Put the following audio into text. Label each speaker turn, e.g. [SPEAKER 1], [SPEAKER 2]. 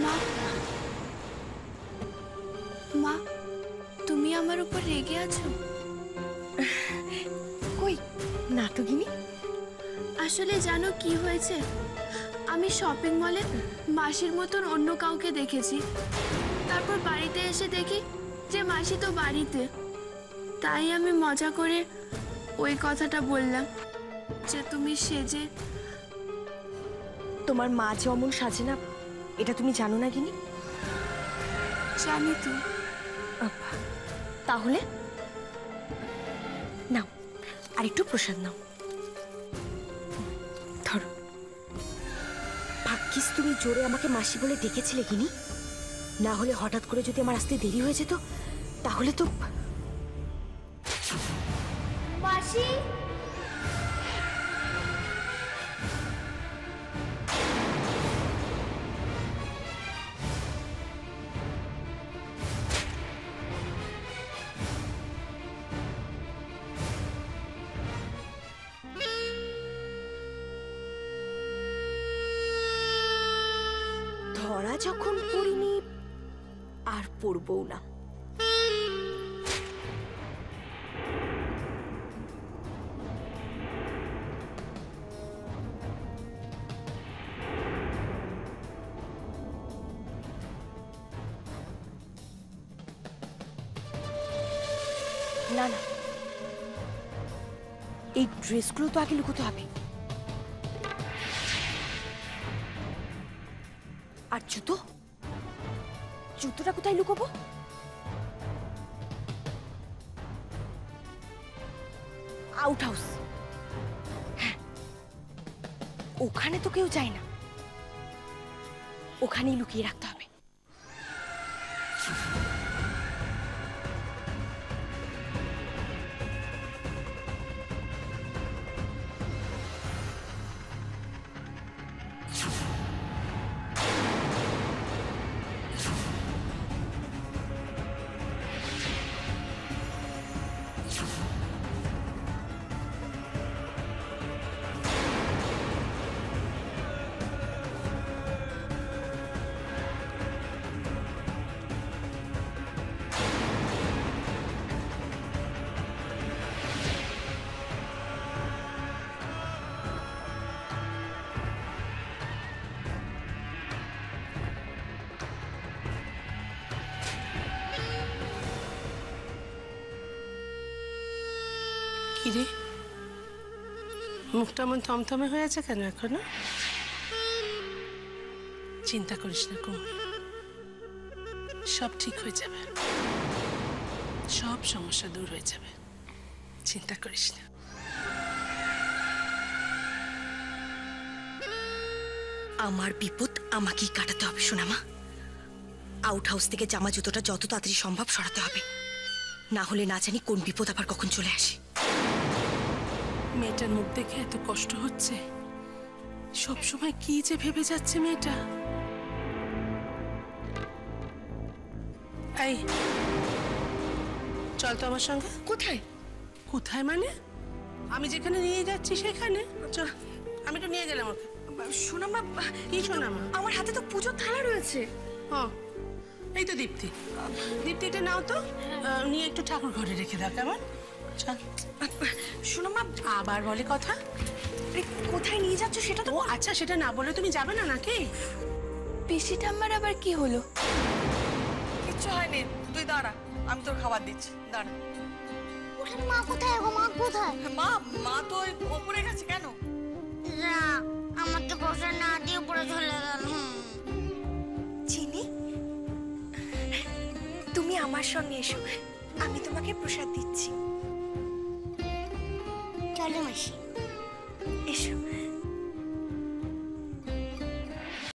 [SPEAKER 1] মা, মা, তুমি আমার উপর রেগে আছো?
[SPEAKER 2] কই না তো গিনি।
[SPEAKER 1] আসলে জানো কি হয়েছে, আমি শপিং মলে মাসির মতন অন্য কাউকে দেখেছি। তারপর বাড়িতে এসে দেখি যে মাসি তো বাড়িতে। তাই আমি মজা করে ওই কথাটা বললাম যে তুমি সেজে।
[SPEAKER 2] তোমার মা যে অমন সাজে না এটা তুমি জানো না গিনি?
[SPEAKER 1] জানি তো।
[SPEAKER 2] তাহলে নাও আর একটু প্রসাদ নাও। ধরো। ভাগ্যিস তুমি জোরে আমাকে মাসি বলে ডেকেছিলে গিনি, না হলে হঠাৎ করে যদি আমার আসতে দেরি হয়ে যেত তাহলে তো।
[SPEAKER 1] মাসি,
[SPEAKER 2] ধরা যখন পড়িনি আর পড়বও না। না না, এই ড্রেসগুলো তো আগে লুকোতে হবে। আর জুতো, জুতোটা কোথায় লুকোবো? আউট হাউস, হ্যাঁ ওখানে তো কেউ যায় না, ওখানেই লুকিয়ে রাখতে হবে।
[SPEAKER 3] কিরে, মুখটা মন থমথমে হয়ে আছে কেন এখনো? চিন্তা করিস না কুমু, সব ঠিক হয়ে যাবে, সব সমস্যা দূর হয়ে যাবে, চিন্তা করিস না।
[SPEAKER 2] আমার বিপদ আমাকেই কাটাতে হবে সোনামা। আউট হাউস থেকে জামা জুতোটা যত তাড়াতাড়ি সম্ভব সরাতে হবে, না হলে না জানি কোন বিপদ আবার কখন চলে আসে।
[SPEAKER 3] মেয়েটার মুখ দেখে এত কষ্ট হচ্ছে, সব সময় কি যে ভেবে যাচ্ছে মেয়েটা। এই চল তো আমার সঙ্গে।
[SPEAKER 2] কোথায়?
[SPEAKER 3] কোথায় মানে? আমি যেখানে নিয়ে যাচ্ছি সেখানে চল। আমি তো নিয়ে গেলাম ওকে।
[SPEAKER 2] সোনামা,
[SPEAKER 3] কি সোনামা?
[SPEAKER 2] আমার হাতে তো পুজোর থালা রয়েছে।
[SPEAKER 3] হ্যাঁ এই তো দীপ্তি, দীপ্তি এটা নাও তো, নিয়ে একটু ঠাকুর ঘরে রেখে দাও কেমন? চল।
[SPEAKER 2] সোনামা
[SPEAKER 3] আবার বলে কথা।
[SPEAKER 2] কোথায় নিয়ে যাচ্ছ সেটা তো।
[SPEAKER 3] ও আচ্ছা, সেটা না বলে তুমি যাবে না নাকি?
[SPEAKER 1] পিসি ঠাম্মার আবার কি হলো?
[SPEAKER 4] কিচ্ছু হয়নি, তুই দাঁড়া, আমি তোর খাবার দিচ্ছি, দাঁড়া।
[SPEAKER 5] ওখানে মা কোথায় গো? মা কোথায়?
[SPEAKER 4] মা মা তো ওই ওপরে গেছে। কেন?
[SPEAKER 5] না, আমার তো প্রসাদ না দিয়ে উপরে চলে গেল।
[SPEAKER 2] চিনি, তুমি আমার সঙ্গে এসো, আমি তোমাকে প্রসাদ দিচ্ছি।
[SPEAKER 5] চলো মাসি।
[SPEAKER 2] এসো।